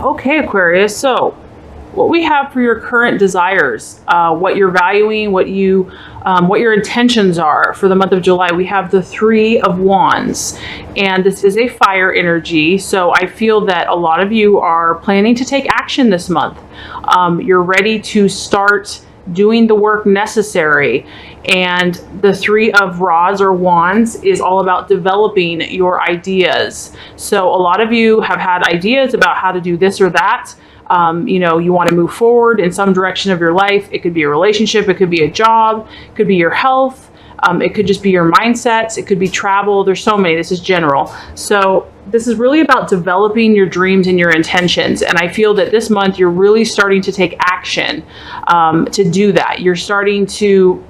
Okay, Aquarius, so what we have for your current desires, what you're valuing, what your intentions are for the month of July, we have the Three of Wands, and this is a fire energy. So I feel that a lot of you are planning to take action this month. You're ready to start doing the work necessary. And the Three of Rods or Wands is all about developing your ideas. So a lot of you have had ideas about how to do this or that. You know, you want to move forward in some direction of your life. It could be a relationship, it could be a job, it could be your health, it could just be your mindset, it could be travel. There's so many. This is general. So this is really about developing your dreams and your intentions. And I feel that this month you're really starting to take action to do that. You're starting to,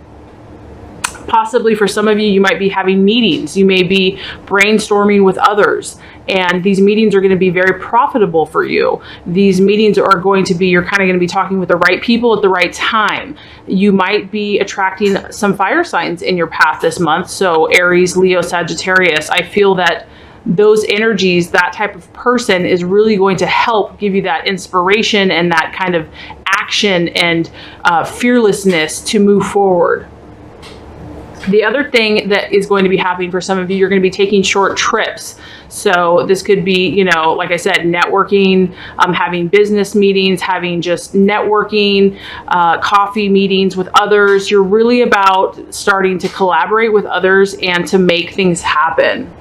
possibly for some of you, you might be having meetings. You may be brainstorming with others. And these meetings are going to be very profitable for you. These meetings are going to be, you're kind of going to be talking with the right people at the right time. You might be attracting some fire signs in your path this month. So Aries, Leo, Sagittarius, I feel that those energies, that type of person is really going to help give you that inspiration and that kind of action and fearlessness to move forward. The other thing that is going to be happening for some of you, you're going to be taking short trips. So this could be, you know, like I said, networking, having business meetings, having just networking, coffee meetings with others. You're really about starting to collaborate with others and to make things happen.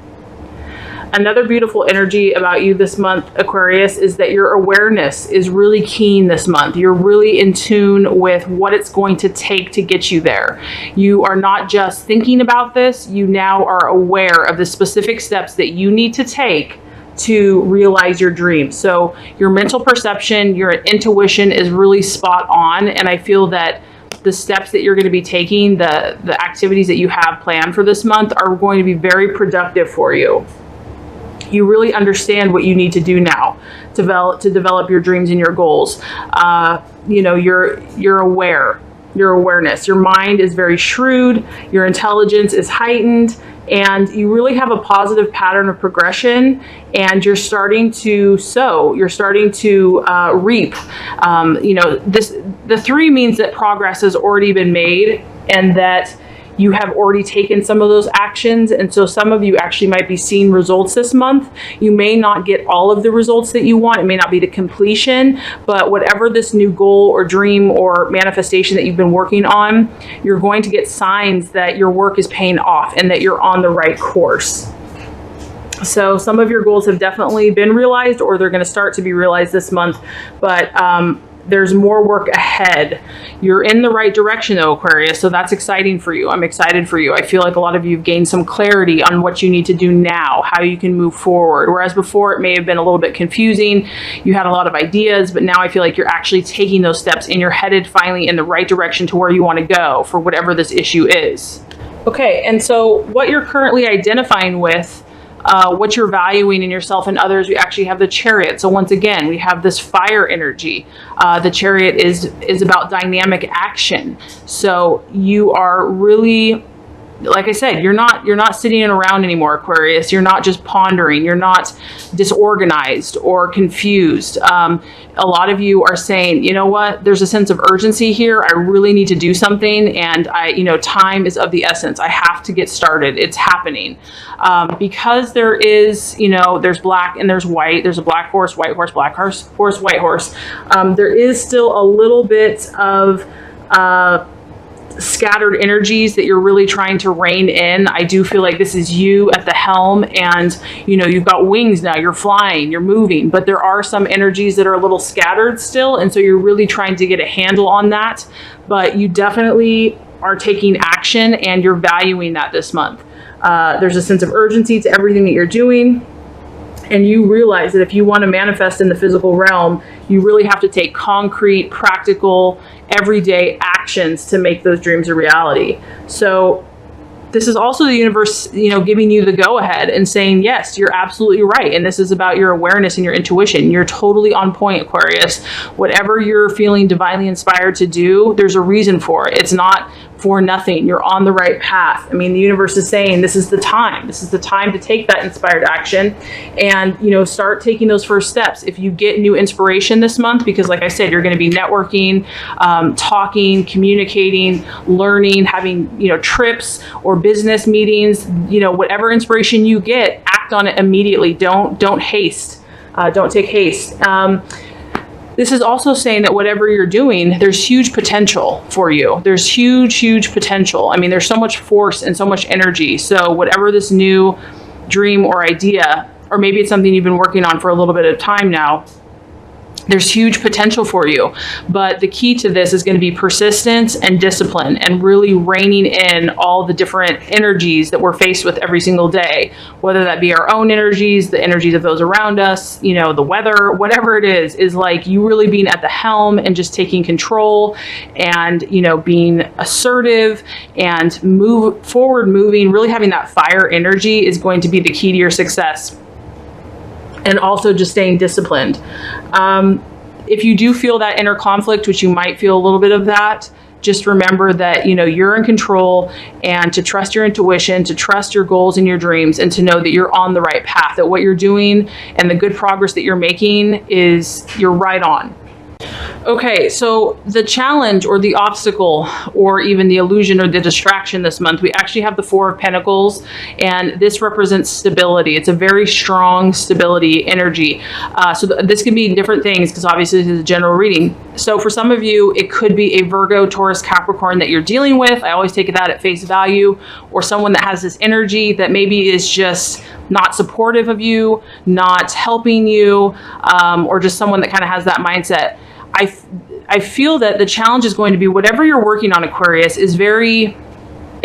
Another beautiful energy about you this month, Aquarius, is that your awareness is really keen this month. You're really in tune with what it's going to take to get you there. You are not just thinking about this, you now are aware of the specific steps that you need to take to realize your dreams. So your mental perception, your intuition is really spot on. And I feel that the steps that you're going to be taking, the activities that you have planned for this month are going to be very productive for you. You really understand what you need to do now to develop your dreams and your goals. You know, you're aware, your awareness, your mind is very shrewd, your intelligence is heightened, and you really have a positive pattern of progression, and you're starting to sow, you're starting to reap. You know, the three means that progress has already been made and that you have already taken some of those actions. And so some of you actually might be seeing results this month. You may not get all of the results that you want. It may not be the completion, but whatever this new goal or dream or manifestation that you've been working on, you're going to get signs that your work is paying off and that you're on the right course. So some of your goals have definitely been realized, or they're going to start to be realized this month, but there's more work ahead. You're in the right direction though, Aquarius, so that's exciting for you. I'm excited for you. I feel like a lot of you have gained some clarity on what you need to do now, how you can move forward. Whereas before it may have been a little bit confusing. You had a lot of ideas, but now I feel like you're actually taking those steps and you're headed finally in the right direction to where you want to go for whatever this issue is. Okay, and so what you're currently identifying with, what you're valuing in yourself and others, we actually have the Chariot. So once again, we have this fire energy. The Chariot is about dynamic action. So you are really, like I said, you're not sitting around anymore, Aquarius. You're not just pondering. You're not disorganized or confused. A lot of you are saying, you know what, there's a sense of urgency here. I really need to do something. And time is of the essence. I have to get started. It's happening. Because there is, there's black and there's white. There's a black horse, white horse, black horse, white horse. There is still a little bit of, scattered energies that you're really trying to rein in. I do feel like this is you at the helm, and you've got wings now, you're flying, you're moving, but there are some energies that are a little scattered still, and so you're really trying to get a handle on that. But you definitely are taking action and you're valuing that this month. There's a sense of urgency to everything that you're doing. And you realize that if you want to manifest in the physical realm, you really have to take concrete, practical, everyday actions to make those dreams a reality. So this is also the universe, giving you the go ahead and saying, yes, you're absolutely right. And this is about your awareness and your intuition. You're totally on point, Aquarius. Whatever you're feeling divinely inspired to do, there's a reason for it. It's not for nothing. You're on the right path. I mean, the universe is saying this is the time. This is the time to take that inspired action and, you know, start taking those first steps. If you get new inspiration this month, because like I said, you're going to be networking, talking, communicating, learning, having, you know, trips or business meetings, you know, whatever inspiration you get, act on it immediately. Don't haste. Don't take haste. This is also saying that whatever you're doing, there's huge potential for you. There's huge potential. I mean, there's so much force and so much energy. So whatever this new dream or idea, or maybe it's something you've been working on for a little bit of time now, there's huge potential for you. But the key to this is going to be persistence and discipline, and really reining in all the different energies that we're faced with every single day, whether that be our own energies, the energies of those around us, you know, the weather, whatever it is like you really being at the helm and just taking control and, you know, being assertive and moving, really having that fire energy is going to be the key to your success. And also just staying disciplined. If you do feel that inner conflict, which you might feel a little bit of that, just remember that, you know, you're in control, and to trust your intuition, to trust your goals and your dreams, and to know that you're on the right path, that what you're doing and the good progress that you're making you're right on. Okay, so the challenge or the obstacle or even the illusion or the distraction this month, we actually have the Four of Pentacles, and this represents stability. It's a very strong stability energy. So this can be different things, because obviously this is a general reading. So for some of you, it could be a Virgo, Taurus, Capricorn that you're dealing with. I always take that at face value, or someone that has this energy that maybe is just not supportive of you, not helping you, or just someone that kind of has that mindset. I feel that the challenge is going to be whatever you're working on, Aquarius, is very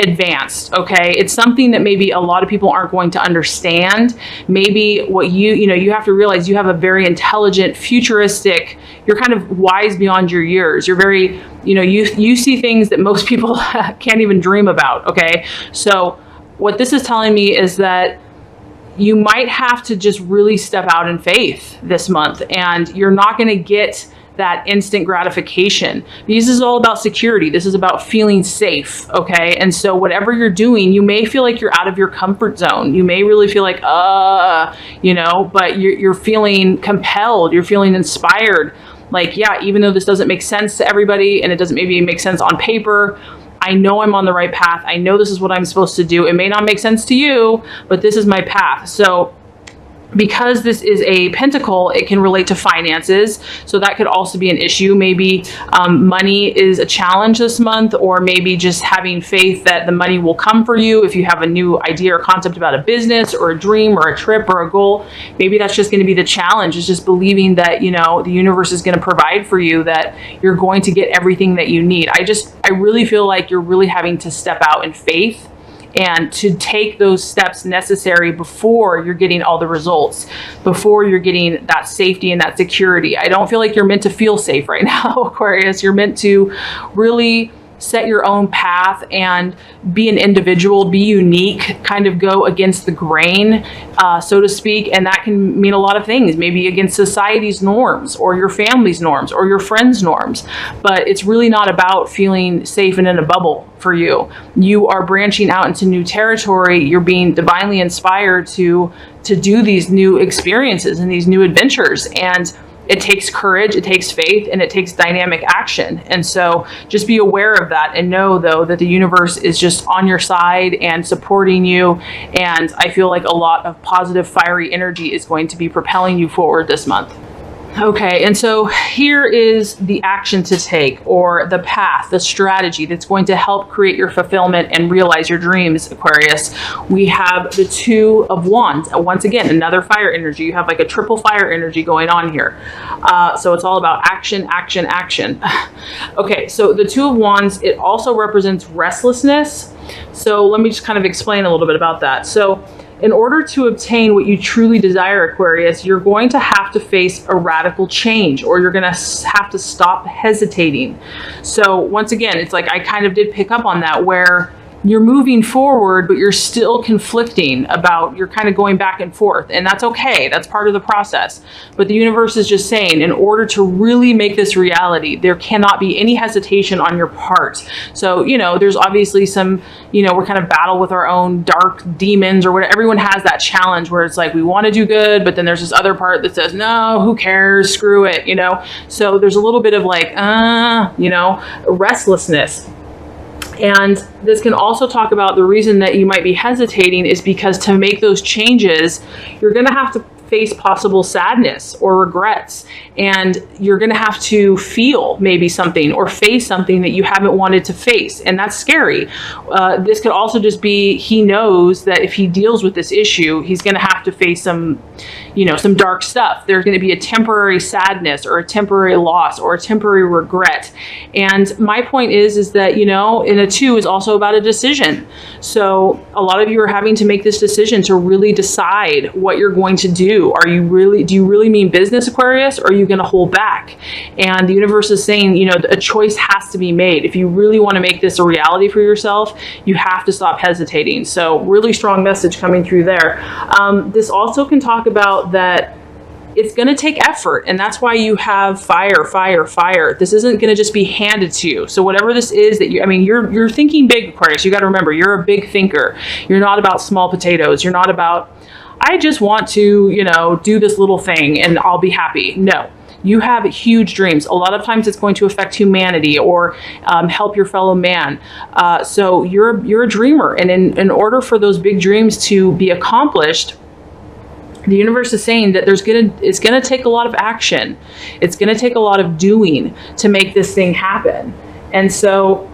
advanced. Okay, it's something that maybe a lot of people aren't going to understand. Maybe what you have to realize, you have a very intelligent, futuristic, you're kind of wise beyond your years. You're very, you see things that most people can't even dream about. Okay, so what this is telling me is that you might have to just really step out in faith this month, and you're not going to get that instant gratification. This is all about security. This is about feeling safe. Okay. And so whatever you're doing, you may feel like you're out of your comfort zone. You may really feel like, but you're feeling compelled. You're feeling inspired. Like, yeah, even though this doesn't make sense to everybody and it doesn't maybe make sense on paper, I know I'm on the right path. I know this is what I'm supposed to do. It may not make sense to you, but this is my path. So because this is a pentacle, it can relate to finances. So that could also be an issue. Maybe money is a challenge this month, or maybe just having faith that the money will come for you. If you have a new idea or concept about a business or a dream or a trip or a goal, maybe that's just going to be the challenge, is just believing that, the universe is going to provide for you, that you're going to get everything that you need. I really feel like you're really having to step out in faith and to take those steps necessary before you're getting all the results, before you're getting that safety and that security. I don't feel like you're meant to feel safe right now, Aquarius. You're meant to really set your own path and be an individual, be unique, kind of go against the grain, so to speak. And that can mean a lot of things, maybe against society's norms or your family's norms or your friends' norms. But it's really not about feeling safe and in a bubble for you. You are branching out into new territory. You're being divinely inspired to do these new experiences and these new adventures. And it takes courage, it takes faith, and it takes dynamic action. And so just be aware of that, and know, though, that the universe is just on your side and supporting you. And I feel like a lot of positive, fiery energy is going to be propelling you forward this month. Okay, and so here is the action to take, or the path, the strategy that's going to help create your fulfillment and realize your dreams, Aquarius. We have the Two of Wands. Once again, another fire energy. You have like a triple fire energy going on here. So it's all about action, action, action. Okay, so the Two of Wands, it also represents restlessness. So let me just kind of explain a little bit about that. So in order to obtain what you truly desire, Aquarius, you're going to have to face a radical change, or you're going to have to stop hesitating. So once again, it's like I kind of did pick up on that, where you're moving forward, but you're still conflicting about, you're kind of going back and forth, and that's okay. That's part of the process. But the universe is just saying, in order to really make this reality, there cannot be any hesitation on your part. So, you know, there's obviously some, you know, we're kind of battle with our own dark demons or whatever. Everyone has that challenge where it's like, we want to do good, but then there's this other part that says, no, who cares? Screw it, you know? So there's a little bit of like, you know, restlessness. And this can also talk about the reason that you might be hesitating is because to make those changes, you're going to have to face possible sadness or regrets, and you're going to have to feel maybe something or face something that you haven't wanted to face, and that's scary. This could also just be, he knows that if he deals with this issue, he's going to have to face some, you know, some dark stuff. There's going to be a temporary sadness or a temporary loss or a temporary regret. And my point is that, you know, in a 2 is also about a decision. So a lot of you are having to make this decision to really decide what you're going to do. Do you really mean business, Aquarius, or are you going to hold back? And the universe is saying, you know, a choice has to be made. If you really want to make this a reality for yourself, you have to stop hesitating. So really strong message coming through there. This also can talk about that it's going to take effort, and that's why you have fire, fire, fire. This isn't going to just be handed to you. So whatever this is that you're thinking big, Aquarius. You got to remember, you're a big thinker. You're not about small potatoes. You're not about, I just want to, you know, do this little thing and I'll be happy. No, you have huge dreams. A lot of times it's going to affect humanity or help your fellow man. So you're a dreamer. And in order for those big dreams to be accomplished, the universe is saying that it's gonna take a lot of action. It's gonna take a lot of doing to make this thing happen. And so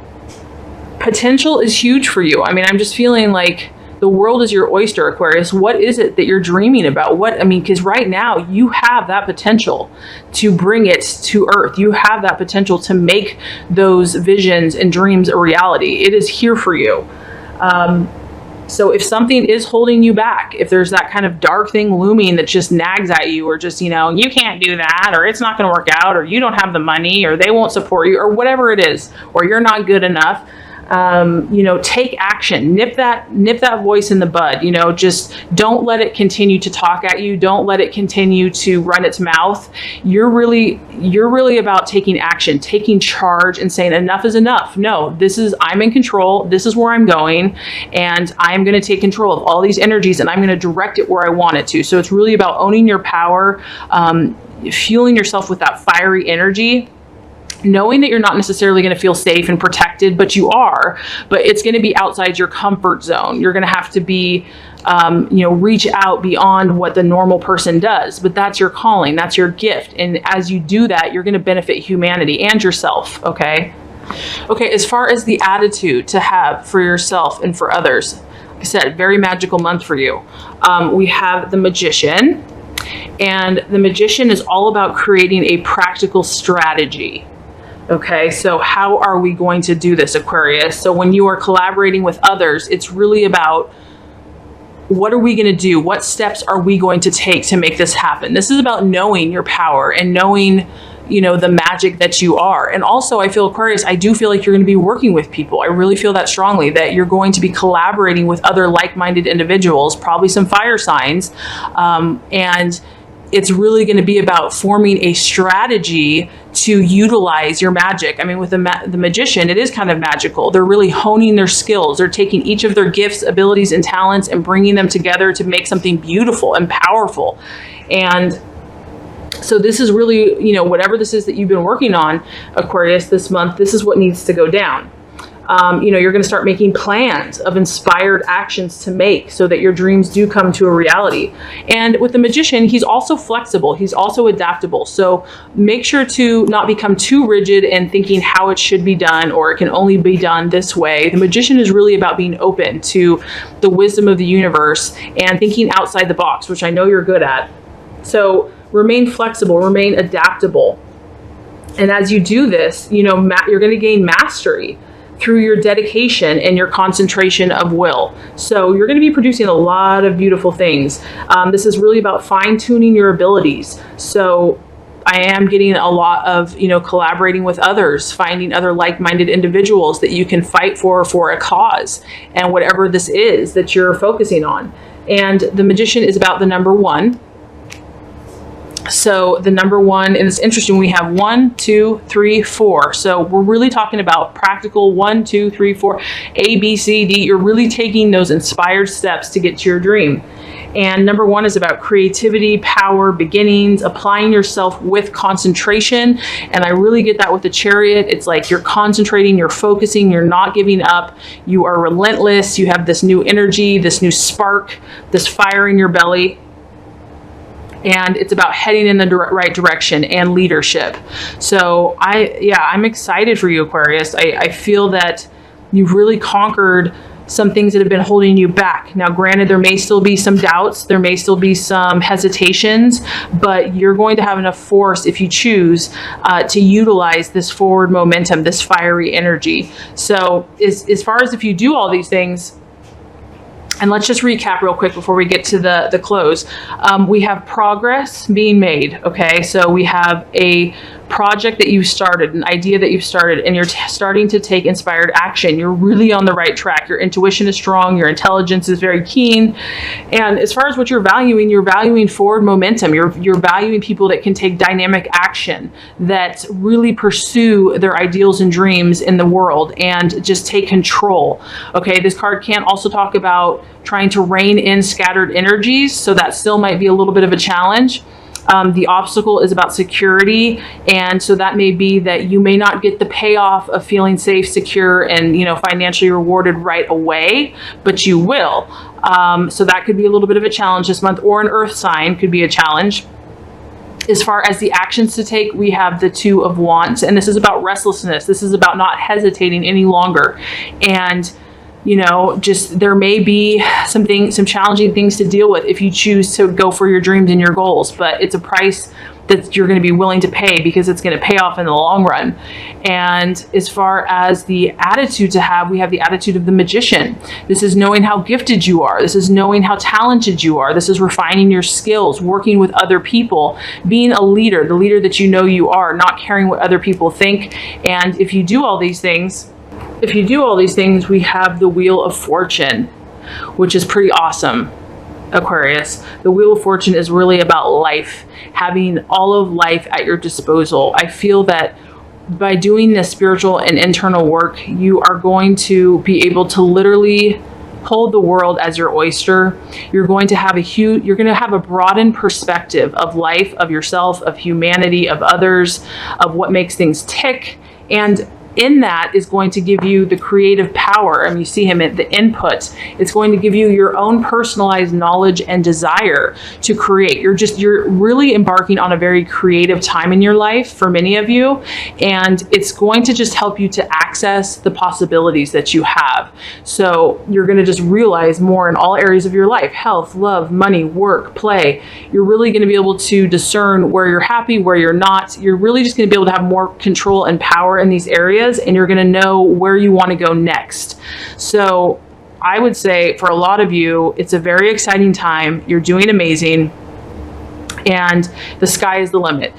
potential is huge for you. I mean, I'm just feeling like the world is your oyster, Aquarius. What is it that you're dreaming about? Because right now you have that potential to bring it to earth. You have that potential to make those visions and dreams a reality. It is here for you. So if something is holding you back, if there's that kind of dark thing looming that just nags at you, or just, you know, you can't do that, or it's not going to work out, or you don't have the money, or they won't support you, or whatever it is, or you're not good enough, you know, take action, nip that voice in the bud, you know, just don't let it continue to talk at you. Don't let it continue to run its mouth. You're really about taking action, taking charge and saying enough is enough. No, I'm in control. This is where I'm going, and I'm going to take control of all these energies, and I'm going to direct it where I want it to. So it's really about owning your power, fueling yourself with that fiery energy, knowing that you're not necessarily going to feel safe and protected, but you are, but it's going to be outside your comfort zone. You're going to have to be, you know, reach out beyond what the normal person does, but that's your calling. That's your gift. And as you do that, you're going to benefit humanity and yourself. Okay. Okay. As far as the attitude to have for yourself and for others, like I said, very magical month for you. We have the Magician, and the Magician is all about creating a practical strategy. Okay, so how are we going to do this, Aquarius? So when you are collaborating with others, it's really about, what are we going to do? What steps are we going to take to make this happen? This is about knowing your power and knowing, you know, the magic that you are. And also, I feel, Aquarius, I do feel like you're going to be working with people. I really feel that strongly, that you're going to be collaborating with other like-minded individuals, probably some fire signs, and it's really going to be about forming a strategy to utilize your magic. I mean, with the Magician, it is kind of magical. They're really honing their skills. They're taking each of their gifts, abilities, and talents and bringing them together to make something beautiful and powerful. And so this is really, you know, whatever this is that you've been working on, Aquarius, this month, this is what needs to go down. You know, you're going to start making plans of inspired actions to make so that your dreams do come to a reality. And with the Magician, he's also flexible. He's also adaptable. So make sure to not become too rigid and thinking how it should be done, or it can only be done this way. The Magician is really about being open to the wisdom of the universe and thinking outside the box, which I know you're good at. So remain flexible, remain adaptable. And as you do this, you know, you're going to gain mastery through your dedication and your concentration of will. So you're going to be producing a lot of beautiful things. This is really about fine-tuning your abilities. So I am getting a lot of, collaborating with others, finding other like-minded individuals that you can fight for a cause, and whatever this is that you're focusing on. And the Magician is about the number 1. So the number 1, and it's interesting, we have 1, 2, 3, 4. So we're really talking about practical 1, 2, 3, 4, A, B, C, D. You're really taking those inspired steps to get to your dream. And number 1 is about creativity, power, beginnings, applying yourself with concentration. And I really get that with the Chariot. It's like you're concentrating, you're focusing, you're not giving up. You are relentless. You have this new energy, this new spark, this fire in your belly. And it's about heading in the right direction and leadership. So I'm excited for you, Aquarius. I feel that you've really conquered some things that have been holding you back. Now, granted, there may still be some doubts, there may still be some hesitations, but you're going to have enough force if you choose to utilize this forward momentum, this fiery energy. So as far as if you do all these things, and let's just recap real quick before we get to the close. We have progress being made, okay? So we have a project that you've started, an idea that you've started, and you're starting to take inspired action. You're really on the right track. Your intuition is strong. Your intelligence is very keen. And as far as what you're valuing forward momentum. You're valuing people that can take dynamic action, that really pursue their ideals and dreams in the world and just take control. Okay, this card can also talk about trying to rein in scattered energies, so that still might be a little bit of a challenge. The obstacle is about security, and so that may be that you may not get the payoff of feeling safe, secure, and financially rewarded right away, but you will. So that could be a little bit of a challenge this month, or an earth sign could be a challenge. As far as the actions to take, we have the 2 of Wands, and this is about restlessness. This is about not hesitating any longer. And just there may be some challenging things to deal with if you choose to go for your dreams and your goals, but it's a price that you're going to be willing to pay because it's going to pay off in the long run. And as far as the attitude to have, we have the attitude of the Magician. This is knowing how gifted you are. This is knowing how talented you are. This is refining your skills, working with other people, being a leader, the leader that you are, not caring what other people think. And if you do all these things, we have the Wheel of Fortune, which is pretty awesome, Aquarius. The Wheel of Fortune is really about life, having all of life at your disposal. I feel that by doing this spiritual and internal work, you are going to be able to literally hold the world as your oyster. You're going to have a broadened perspective of life, of yourself, of humanity, of others, of what makes things tick. And in that is going to give you the creative power. You see him at the input. It's going to give you your own personalized knowledge and desire to create. You're really embarking on a very creative time in your life for many of you. And it's going to just help you to access the possibilities that you have. So you're going to just realize more in all areas of your life: health, love, money, work, play. You're really going to be able to discern where you're happy, where you're not. You're really just going to be able to have more control and power in these areas, and you're going to know where you want to go next. So I would say for a lot of you, it's a very exciting time. You're doing amazing, and the sky is the limit.